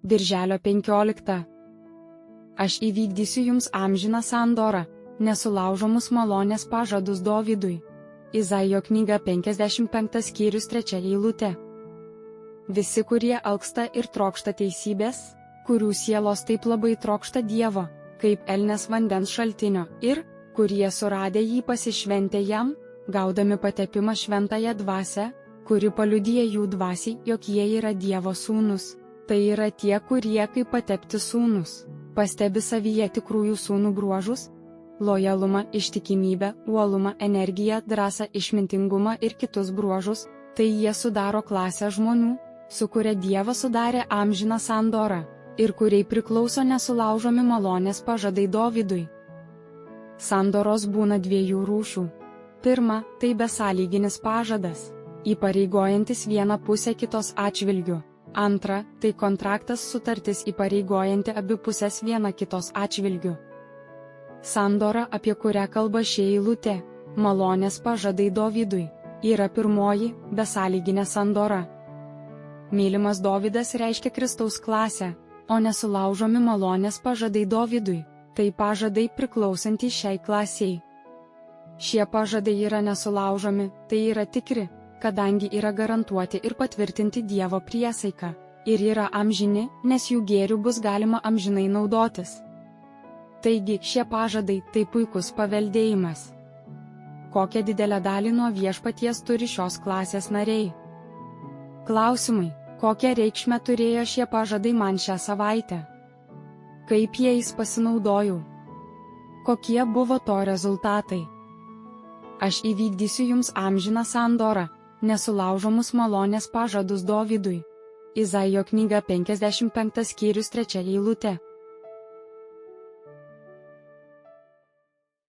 Birželio 15. Aš įvykdysiu jums amžiną sandorą, nesulaužomus malonės pažadus Dovydui. Izaijo knyga 55 skyrius 3 eilutė. Visi, kurie alksta ir trokšta teisybės, kurių sielos taip labai trokšta Dievo, kaip elnias vandens šaltinio, ir kurie suradę jį pasišventė jam, gaudami patepimą šventąją dvasią, kuri paliudija jų dvasiai, jog jie yra Dievo sūnus. Tai yra tie, kurie kaip patepti sūnus, pastebi savyje tikrųjų sūnų bruožus - lojalumą, ištikimybę, uolumą, energiją, drąsą, išmintingumą ir kitus bruožus, tai jie sudaro klasę žmonių, su kuria Dievas sudarė amžiną sandorą, ir kuriai priklauso nesulaužomi malonės pažadai Dovydui. Sandoros būna dviejų rūšių. Pirma, tai besąlyginis pažadas, įpareigojantis vieną pusę kitos atžvilgiu. Antra, tai kontraktas sutartis įpareigojanti abi pusės viena kitos atžvilgiu. Sandora, apie kurią kalba ši eilutė, malonės pažadai Dovydui, yra pirmoji, besąlyginė sandora. Mylimas Dovydas reiškia Kristaus klasę, o nesulaužomi malonės pažadai Dovydui, tai pažadai priklausantys šiai klasiai. Šie pažadai yra nesulaužomi, tai yra tikri, kadangi yra garantuoti ir patvirtinti Dievo priesaiką, ir yra amžini, nes jų gėrių bus galima amžinai naudotis. Taigi, šie pažadai tai puikus paveldėjimas. Kokią didelę dalį nuo viešpaties turi šios klasės nariai? Klausimai: kokią reikšmę turėjo šie pažadai man šią savaitę? Kaip jais pasinaudojau? Kokie buvo to rezultatai? Aš įvykdysiu jums amžiną sandorą, nesulaužomus malonės pažadus Dovydui. Izaijo knyga 55 skyrius 3 eilutė.